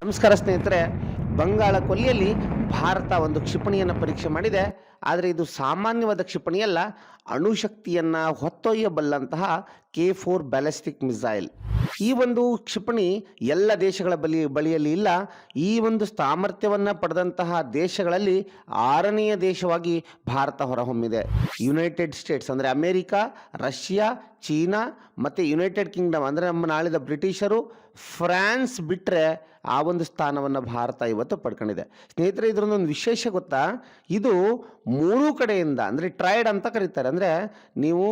ನಮಸ್ಕಾರ ಸ್ನೇಹಿತರೆ. ಬಂಗಾಳ ಕೊಲ್ಲಿಯಲ್ಲಿ ಭಾರತ ಒಂದು ಕ್ಷಿಪಣಿಯನ್ನು ಪರೀಕ್ಷೆ ಮಾಡಿದೆ. ಆದರೆ ಇದು ಸಾಮಾನ್ಯವಾದ ಕ್ಷಿಪಣಿಯಲ್ಲ, ಅಣುಶಕ್ತಿಯನ್ನು ಹೊತ್ತೊಯ್ಯಬಲ್ಲಂತಹ K4 ಬ್ಯಾಲಿಸ್ಟಿಕ್ ಮಿಸೈಲ್. ಈ ಒಂದು ಕ್ಷಿಪಣಿ ಎಲ್ಲ ದೇಶಗಳ ಬಳಿಯಲ್ಲಿ ಇಲ್ಲ. ಈ ಒಂದು ಸಾಮರ್ಥ್ಯವನ್ನು ಪಡೆದಂತಹ ದೇಶಗಳಲ್ಲಿ 6ನೆಯ ದೇಶವಾಗಿ ಭಾರತ ಹೊರಹೊಮ್ಮಿದೆ. ಯುನೈಟೆಡ್ ಸ್ಟೇಟ್ಸ್ ಅಂದರೆ ಅಮೇರಿಕಾ, ರಷ್ಯಾ, ಚೀನಾ ಮತ್ತು ಯುನೈಟೆಡ್ ಕಿಂಗ್ಡಮ್ ಅಂದರೆ ನಮ್ಮ ನಾಳಿದ ಬ್ರಿಟಿಷರು, ಫ್ರಾನ್ಸ್ ಬಿಟ್ಟರೆ ಆ ಒಂದು ಸ್ಥಾನವನ್ನು ಭಾರತ ಇವತ್ತು ಪಡ್ಕೊಂಡಿದೆ. ಸ್ನೇಹಿತರೆ, ಇದರೊಂದೊಂದು ವಿಶೇಷ ಗೊತ್ತಾ? ಇದು 3 ಕಡೆಯಿಂದ ಅಂದರೆ ಟ್ರೈಡ್ ಅಂತ ಕರೀತಾರೆ. ಅಂದರೆ ನೀವು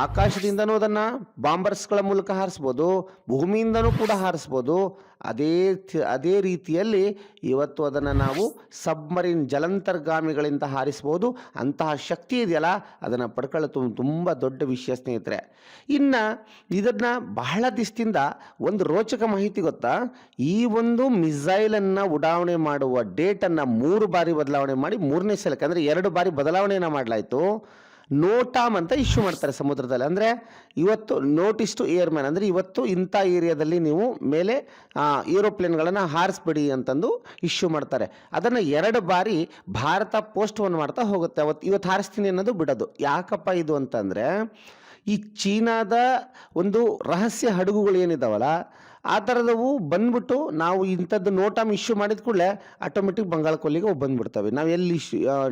ಆಕಾಶದಿಂದನೂ ಅದನ್ನು ಬಾಂಬರ್ಸ್ಗಳ ಮೂಲಕ ಹಾರಿಸ್ಬೋದು, ಭೂಮಿಯಿಂದನೂ ಕೂಡ ಹಾರಿಸ್ಬೋದು. ಅದೇ ರೀತಿಯಲ್ಲಿ ಇವತ್ತು ಅದನ್ನು ನಾವು ಸಬ್ಮರೀನ್ ಜಲಂತರ್ಗಾಮಿಗಳಿಂದ ಹಾರಿಸ್ಬೋದು. ಅಂತಹ ಶಕ್ತಿ ಇದೆಯಲ್ಲ, ಅದನ್ನು ಪಡ್ಕೊಳ್ಳೋದು ತುಂಬ ದೊಡ್ಡ ವಿಷಯ ಸ್ನೇಹಿತರೆ. ಇನ್ನು ಇದನ್ನು ಬಹಳ ದಿವಸದಿಂದ ಒಂದು ರೋಚಕ ಮಾಹಿತಿ ಗೊತ್ತಾ? ಈ ಒಂದು ಮಿಸೈಲನ್ನು ಉಡಾವಣೆ ಮಾಡುವ ಡೇಟನ್ನು 3 ಬಾರಿ ಬದಲಾವಣೆ ಮಾಡಿ 3ನೇ ಸಲಕ್ಕೆ ಅಂದರೆ 2 ಬಾರಿ ಬದಲಾವಣೆಯನ್ನು ಮಾಡಲಾಯಿತು. ನೋಟಾಮ್ ಅಂತ ಇಶ್ಯೂ ಮಾಡ್ತಾರೆ ಸಮುದ್ರದಲ್ಲಿ. ಅಂದರೆ ಇವತ್ತು ನೋಟಿಸ್ ಟು ಏರ್ಮ್ಯಾನ್, ಅಂದರೆ ಇವತ್ತು ಇಂಥ ಏರಿಯಾದಲ್ಲಿ ನೀವು ಮೇಲೆ ಏರೋಪ್ಲೇನ್ಗಳನ್ನು ಹಾರಿಸ್ಬಿಡಿ ಅಂತಂದು ಇಶ್ಯೂ ಮಾಡ್ತಾರೆ. ಅದನ್ನು 2 ಬಾರಿ ಭಾರತ ಪೋಸ್ಟ್ಪೋನ್ ಮಾಡ್ತಾ ಹೋಗುತ್ತೆ. ಇವತ್ತು ಹಾರಿಸ್ತೀನಿ ಅನ್ನೋದು ಬಿಡೋದು. ಯಾಕಪ್ಪ ಇದು ಅಂತಂದರೆ, ಈ ಚೀನಾದ ಒಂದು ರಹಸ್ಯ ಹಡಗುಗಳು ಏನಿದಾವಲ್ಲ, ಆ ಥರದವು ಬಂದ್ಬಿಟ್ಟು ನಾವು ಇಂಥದ್ದು ನೋಟಾಮ್ ಇಶ್ಯೂ ಮಾಡಿದ ಕೂಡಲೇ ಆಟೋಮೆಟಿಕ್ ಬಂಗಾಳ ಕೊಲ್ಲಿಗೆ ಬಂದ್ಬಿಡ್ತವೆ. ನಾವು ಎಲ್ಲಿ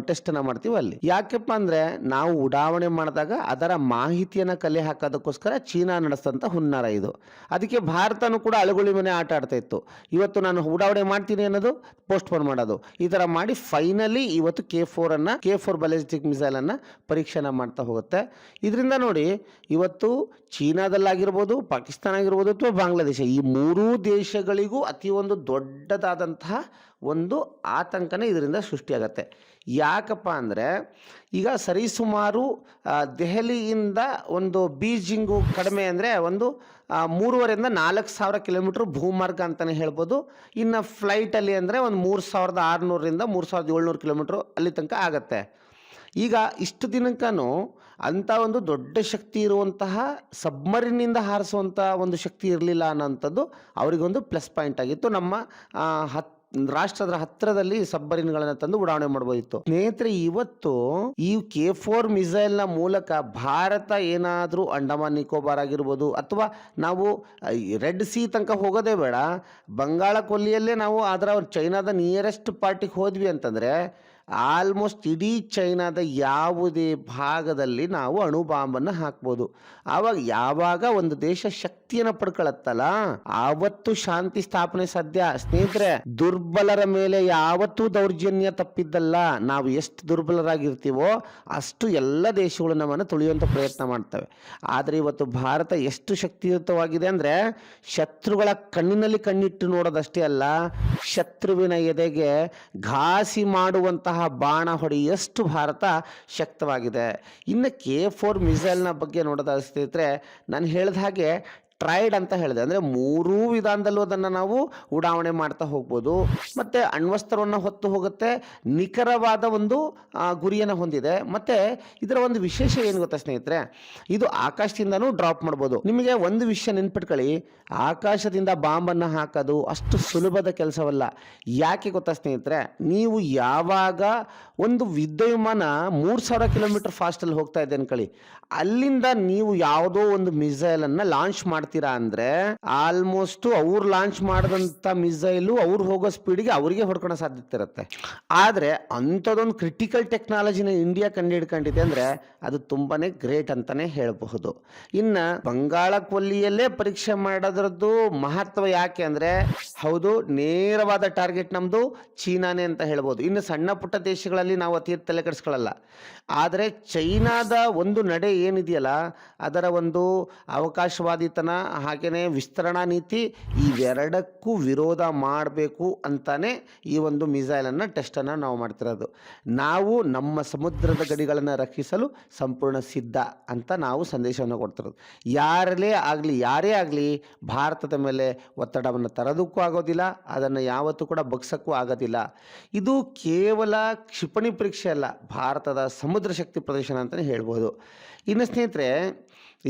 ಟೆಸ್ಟನ್ನು ಮಾಡ್ತೀವಿ ಅಲ್ಲಿ. ಯಾಕೆಪ್ಪ ಅಂದರೆ, ನಾವು ಉಡಾವಣೆ ಮಾಡಿದಾಗ ಅದರ ಮಾಹಿತಿಯನ್ನು ಕಲೆ ಹಾಕೋದಕ್ಕೋಸ್ಕರ ಚೀನಾ ನಡೆಸ್ತಂಥ ಹುನ್ನಾರ ಇದು. ಅದಕ್ಕೆ ಭಾರತನೂ ಕೂಡ ಅಳುಗುಳಿ ಮನೆ ಆಟ ಆಡ್ತಾ ಇತ್ತು. ಇವತ್ತು ನಾನು ಉಡಾವಣೆ ಮಾಡ್ತೀನಿ ಅನ್ನೋದು ಪೋಸ್ಟ್ಪೋನ್ ಮಾಡೋದು, ಈ ಥರ ಮಾಡಿ ಫೈನಲಿ ಇವತ್ತು K4 ಬ್ಯಾಲಿಸ್ಟಿಕ್ ಮಿಸೈಲನ್ನು ಪರೀಕ್ಷೆನ ಮಾಡ್ತಾ ಹೋಗುತ್ತೆ. ಇದರಿಂದ ನೋಡಿ, ಇವತ್ತು ಚೀನಾದಲ್ಲಾಗಿರ್ಬೋದು, ಪಾಕಿಸ್ತಾನ ಆಗಿರ್ಬೋದು ಅಥವಾ ಬಾಂಗ್ಲಾದೇಶ, ಈ 3 ದೇಶಗಳಿಗೂ ಅತಿ ಒಂದು ದೊಡ್ಡದಾದಂತಹ ಒಂದು ಆತಂಕನೇ ಇದರಿಂದ ಸೃಷ್ಟಿಯಾಗತ್ತೆ. ಯಾಕಪ್ಪ ಅಂದರೆ, ಈಗ ಸರಿಸುಮಾರು ದೆಹಲಿಯಿಂದ ಒಂದು ಬೀಜಿಂಗು ಕಡಿಮೆ ಅಂದರೆ ಒಂದು 3,500 ರಿಂದ 4,000 ಕಿಲೋಮೀಟ್ರ್ ಭೂಮಾರ್ಗ ಅಂತಲೇ ಹೇಳ್ಬೋದು. ಇನ್ನು ಫ್ಲೈಟಲ್ಲಿ ಅಂದರೆ ಒಂದು 3,600 ರಿಂದ 3,700 ಕಿಲೋಮೀಟ್ರು ಅಲ್ಲಿ ತನಕ ಆಗತ್ತೆ. ಈಗ ಇಷ್ಟು ದಿನಕ್ಕೂ ಅಂಥ ಒಂದು ದೊಡ್ಡ ಶಕ್ತಿ ಇರುವಂತಹ ಸಬ್ಮರಿನ್ನಿಂದ ಹಾರಿಸುವಂಥ ಒಂದು ಶಕ್ತಿ ಇರಲಿಲ್ಲ ಅನ್ನೋಂಥದ್ದು ಅವರಿಗೊಂದು ಪ್ಲಸ್ ಪಾಯಿಂಟ್ ಆಗಿತ್ತು. ನಮ್ಮ ರಾಷ್ಟ್ರದ ಹತ್ತಿರದಲ್ಲಿ ಸಬ್ಮರಿನ್ಗಳನ್ನು ತಂದು ಉಡಾವಣೆ ಮಾಡ್ಬೋದಿತ್ತು. ಸ್ನೇಹಿತರೆ, ಇವತ್ತು ಈ K4 ಮಿಸೈಲ್ನ ಮೂಲಕ ಭಾರತ ಏನಾದರೂ ಅಂಡಮಾನ್ ನಿಕೋಬಾರ್ ಆಗಿರ್ಬೋದು, ಅಥವಾ ನಾವು ರೆಡ್ ಸಿ ತನಕ ಹೋಗೋದೇ ಬೇಡ, ಬಂಗಾಳ ಕೊಲ್ಲಿಯಲ್ಲೇ ನಾವು ಅದರ ಚೈನಾದ ನಿಯರೆಸ್ಟ್ ಪಾರ್ಟಿಗೆ ಹೋದ್ವಿ ಅಂತಂದರೆ ಆಲ್ಮೋಸ್ಟ್ ಇಡೀ ಚೈನಾದ ಯಾವುದೇ ಭಾಗದಲ್ಲಿ ನಾವು ಅಣು ಬಾಂಬನ್ನು ಹಾಕ್ಬೋದು. ಯಾವಾಗ ಒಂದು ದೇಶ ಶಕ್ತಿಯನ್ನು ಪಡ್ಕೊಳ್ಳುತ್ತಲ್ಲ, ಆವತ್ತು ಶಾಂತಿ ಸ್ಥಾಪನೆ ಸಾಧ್ಯ. ಸ್ನೇಹಿತರೆ, ದುರ್ಬಲರ ಮೇಲೆ ಯಾವತ್ತೂ ದೌರ್ಜನ್ಯ ತಪ್ಪಿದ್ದಲ್ಲ. ನಾವು ಎಷ್ಟು ದುರ್ಬಲರಾಗಿರ್ತೀವೋ ಅಷ್ಟು ಎಲ್ಲ ದೇಶಗಳು ನಮ್ಮನ್ನು ತುಳಿಯುವಂಥ ಪ್ರಯತ್ನ ಮಾಡ್ತವೆ. ಆದರೆ ಇವತ್ತು ಭಾರತ ಎಷ್ಟು ಶಕ್ತಿಯುತವಾಗಿದೆ ಅಂದರೆ, ಶತ್ರುಗಳ ಕಣ್ಣಿನಲ್ಲಿ ಕಣ್ಣಿಟ್ಟು ನೋಡೋದಷ್ಟೇ ಅಲ್ಲ, ಶತ್ರುವಿನ ಎದೆಗೆ ಘಾಸಿ ಮಾಡುವಂತಹ ಬಾಣ ಹೊಡೆಯಷ್ಟು ಭಾರತ ಶಕ್ತವಾಗಿದೆ. ಇನ್ನು K4 ಮಿಸೈಲ್ನ ಬಗ್ಗೆ ನೋಡೋದಾದ ಸ್ನೇಹಿತರೆ, ನಾನು ಹೇಳಿದ ಹಾಗೆ ಟ್ರೈಡ್ ಅಂತ ಹೇಳಿದೆ. ಅಂದರೆ 3 ವಿಧಾನದಲ್ಲೂ ಅದನ್ನು ನಾವು ಉಡಾವಣೆ ಮಾಡ್ತಾ ಹೋಗ್ಬೋದು. ಮತ್ತು ಅಣ್ವಸ್ತ್ರವನ್ನು ಹೊತ್ತು ಹೋಗುತ್ತೆ, ನಿಖರವಾದ ಒಂದು ಗುರಿಯನ್ನು ಹೊಂದಿದೆ. ಮತ್ತು ಇದರ ಒಂದು ವಿಶೇಷ ಏನು ಗೊತ್ತಾ ಸ್ನೇಹಿತರೆ, ಇದು ಆಕಾಶದಿಂದನೂ ಡ್ರಾಪ್ ಮಾಡ್ಬೋದು. ನಿಮಗೆ ಒಂದು ವಿಷಯ ನೆನ್ಪಿಟ್ಕೊಳ್ಳಿ, ಆಕಾಶದಿಂದ ಬಾಂಬನ್ನು ಹಾಕೋದು ಅಷ್ಟು ಸುಲಭದ ಕೆಲಸವಲ್ಲ. ಯಾಕೆ ಗೊತ್ತಾ ಸ್ನೇಹಿತರೆ, ನೀವು ಯಾವಾಗ ಒಂದು ಯುದ್ಧ ವಿಮಾನ 3,000 ಕಿಲೋಮೀಟರ್ ಫಾಸ್ಟಲ್ಲಿ ಹೋಗ್ತಾ ಇದೆ ಅನ್ಕೊಳ್ಳಿ, ಅಲ್ಲಿಂದ ನೀವು ಯಾವುದೋ ಒಂದು ಮಿಸೈಲನ್ನು ಲಾಂಚ್ ಮಾಡ್ತೀರಾ ಅಂದರೆ ಆಲ್ಮೋಸ್ಟ್ ಅವ್ರು ಲಾಂಚ್ ಮಾಡಿದಂಥ ಮಿಸೈಲು ಅವ್ರು ಹೋಗೋ ಸ್ಪೀಡಿಗೆ ಅವರಿಗೆ ಹೊಡ್ಕೊಳ್ಳೋ ಸಾಧ್ಯತೆ ಇರುತ್ತೆ. ಆದರೆ ಅಂಥದ್ದೊಂದು ಕ್ರಿಟಿಕಲ್ ಟೆಕ್ನಾಲಜಿನ ಇಂಡಿಯಾ ಕಂಡುಹಿಡ್ಕೊಂಡಿದೆ ಅಂದರೆ ಅದು ತುಂಬಾ ಗ್ರೇಟ್ ಅಂತಲೇ ಹೇಳಬಹುದು. ಇನ್ನು ಬಂಗಾಳ ಕೊಲ್ಲಿಯಲ್ಲೇ ಪರೀಕ್ಷೆ ಮಾಡೋದ್ರದ್ದು ಮಹತ್ವ ಯಾಕೆ ಅಂದರೆ, ಹೌದು, ನೇರವಾದ ಟಾರ್ಗೆಟ್ ನಮ್ಮದು ಚೀನಾನೇ ಅಂತ ಹೇಳ್ಬೋದು. ಇನ್ನು ಸಣ್ಣ ಪುಟ್ಟ ದೇಶಗಳಲ್ಲಿ ನಾವು ಅತಿ ತಲೆ ಕೆಡಿಸ್ಕೊಳ್ಳಲ್ಲ. ಆದರೆ ಚೈನಾದ ಒಂದು ನಡೆ ಏನಿದೆಯಲ್ಲ, ಅದರ ಒಂದು ಅವಕಾಶವಾದಿತನ ಹಾಗೆಯೇ ವಿಸ್ತರಣಾ ನೀತಿ, ಇವೆರಡಕ್ಕೂ ವಿರೋಧ ಮಾಡಬೇಕು ಅಂತಾನೆ ಈ ಒಂದು ಮಿಸೈಲನ್ನು ಟೆಸ್ಟನ್ನು ನಾವು ಮಾಡ್ತಿರೋದು. ನಾವು ನಮ್ಮ ಸಮುದ್ರದ ಗಡಿಗಳನ್ನು ರಕ್ಷಿಸಲು ಸಂಪೂರ್ಣ ಸಿದ್ಧ ಅಂತ ನಾವು ಸಂದೇಶವನ್ನು ಕೊಡ್ತಿರೋದು. ಯಾರೇ ಆಗಲಿ ಭಾರತದ ಮೇಲೆ ಒತ್ತಡವನ್ನು ತರೋದಕ್ಕೂ ಆಗೋದಿಲ್ಲ, ಅದನ್ನು ಯಾವತ್ತೂ ಕೂಡ ಬಗ್ಸೋಕ್ಕೂ ಆಗೋದಿಲ್ಲ. ಇದು ಕೇವಲ ಕ್ಷಿಪಣಿ ಪರೀಕ್ಷೆ ಅಲ್ಲ, ಭಾರತದ ಸಮುದ್ರ ಶಕ್ತಿ ಪ್ರದರ್ಶನ ಅಂತಲೇ ಹೇಳ್ಬೋದು. ಇನ್ನು ಸ್ನೇಹಿತರೆ,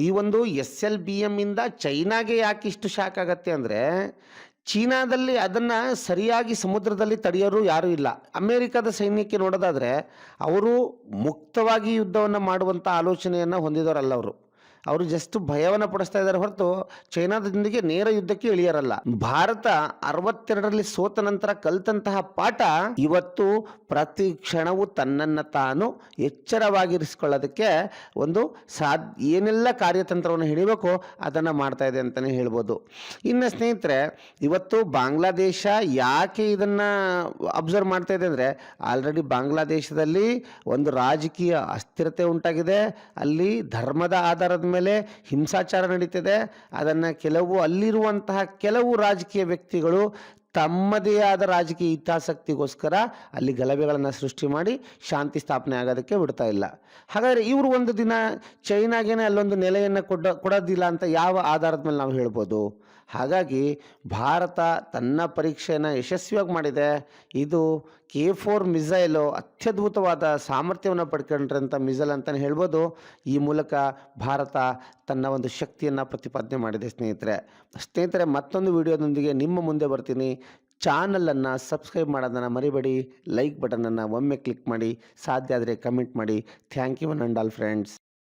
ಈ ಒಂದು SLBM ಇಂದ ಚೈನಾಗೆ ಯಾಕೆ ಇಷ್ಟು ಶಾಕ್ ಆಗತ್ತೆ ಅಂದರೆ, ಚೀನಾದಲ್ಲಿ ಅದನ್ನು ಸರಿಯಾಗಿ ಸಮುದ್ರದಲ್ಲಿ ತಡೆಯೋರು ಯಾರೂ ಇಲ್ಲ. ಅಮೇರಿಕದ ಸೈನ್ಯಕ್ಕೆ ನೋಡೋದಾದರೆ ಅವರು ಮುಕ್ತವಾಗಿ ಯುದ್ಧವನ್ನು ಮಾಡುವಂಥ ಆಲೋಚನೆಯನ್ನು ಹೊಂದಿದವರಲ್ಲ ಅವರು. ಅವರು ಜಸ್ಟ್ ಭಯವನ್ನು ಪಡಿಸ್ತಾ ಇದ್ದಾರೆ ಹೊರತು ಚೈನಾದೊಂದಿಗೆ ನೇರ ಯುದ್ಧಕ್ಕೆ ಇಳಿಯರಲ್ಲ. ಭಾರತ 62ರಲ್ಲಿ ಸೋತ ನಂತರ ಕಲಿತಂತಹ ಪಾಠ ಇವತ್ತು ಪ್ರತಿ ಕ್ಷಣವೂ ತನ್ನನ್ನು ತಾನು ಎಚ್ಚರವಾಗಿರಿಸಿಕೊಳ್ಳೋದಕ್ಕೆ ಒಂದು ಏನೆಲ್ಲ ಕಾರ್ಯತಂತ್ರವನ್ನು ಹಿಡಿಬೇಕೋ ಅದನ್ನು ಮಾಡ್ತಾ ಇದೆ ಅಂತಲೇ ಹೇಳ್ಬೋದು. ಇನ್ನು ಸ್ನೇಹಿತರೆ, ಇವತ್ತು ಬಾಂಗ್ಲಾದೇಶ ಯಾಕೆ ಇದನ್ನು ಅಬ್ಸರ್ವ್ ಮಾಡ್ತಾ ಇದೆ ಅಂದರೆ, ಆಲ್ರೆಡಿ ಬಾಂಗ್ಲಾದೇಶದಲ್ಲಿ ಒಂದು ರಾಜಕೀಯ ಅಸ್ಥಿರತೆ ಉಂಟಾಗಿದೆ. ಅಲ್ಲಿ ಧರ್ಮದ ಆಧಾರದ ಮೇಲೆ ಹಿಂಸಾಚಾರ ನಡೀತಿದೆ. ಅದನ್ನು ಅಲ್ಲಿರುವಂತಹ ಕೆಲವು ರಾಜಕೀಯ ವ್ಯಕ್ತಿಗಳು ತಮ್ಮದೇ ಆದ ರಾಜಕೀಯ ಹಿತಾಸಕ್ತಿಗೋಸ್ಕರ ಅಲ್ಲಿ ಗಲಭೆಗಳನ್ನು ಸೃಷ್ಟಿ ಮಾಡಿ ಶಾಂತಿ ಸ್ಥಾಪನೆ ಆಗೋದಕ್ಕೆ ಬಿಡ್ತಾ ಇಲ್ಲ. ಹಾಗಾದರೆ ಇವರು ಒಂದು ದಿನ ಚೈನಾಗೇನೆ ಅಲ್ಲೊಂದು ನೆಲೆಯನ್ನು ಕೊಡೋದಿಲ್ಲ ಅಂತ ಯಾವ ಆಧಾರದ ಮೇಲೆ ನಾವು ಹೇಳ್ಬೋದು? ಹಾಗಾಗಿ ಭಾರತ ತನ್ನ ಪರೀಕ್ಷೆಯನ್ನು ಯಶಸ್ವಿಯಾಗಿ ಮಾಡಿದೆ. ಇದು K4 ಮಿಸೈಲು ಅತ್ಯದ್ಭುತವಾದ ಸಾಮರ್ಥ್ಯವನ್ನು ಪಡ್ಕೊಂಡ್ರಂಥ ಮಿಸೈಲ್ ಅಂತಲೇ ಹೇಳ್ಬೋದು. ಈ ಮೂಲಕ ಭಾರತ ತನ್ನ ಒಂದು ಶಕ್ತಿಯನ್ನು ಪ್ರತಿಪಾದನೆ ಮಾಡಿದೆ. ಸ್ನೇಹಿತರೆ, ಮತ್ತೊಂದು ವಿಡಿಯೋದೊಂದಿಗೆ ನಿಮ್ಮ ಮುಂದೆ ಬರ್ತೀನಿ. ಚಾನಲನ್ನು ಸಬ್ಸ್ಕ್ರೈಬ್ ಮಾಡೋದನ್ನು ಮರಿಬೇಡಿ. ಲೈಕ್ ಬಟನನ್ನು ಒಮ್ಮೆ ಕ್ಲಿಕ್ ಮಾಡಿ, ಸಾಧ್ಯ ಆದರೆ ಕಮೆಂಟ್ ಮಾಡಿ. Thank you one and all friends.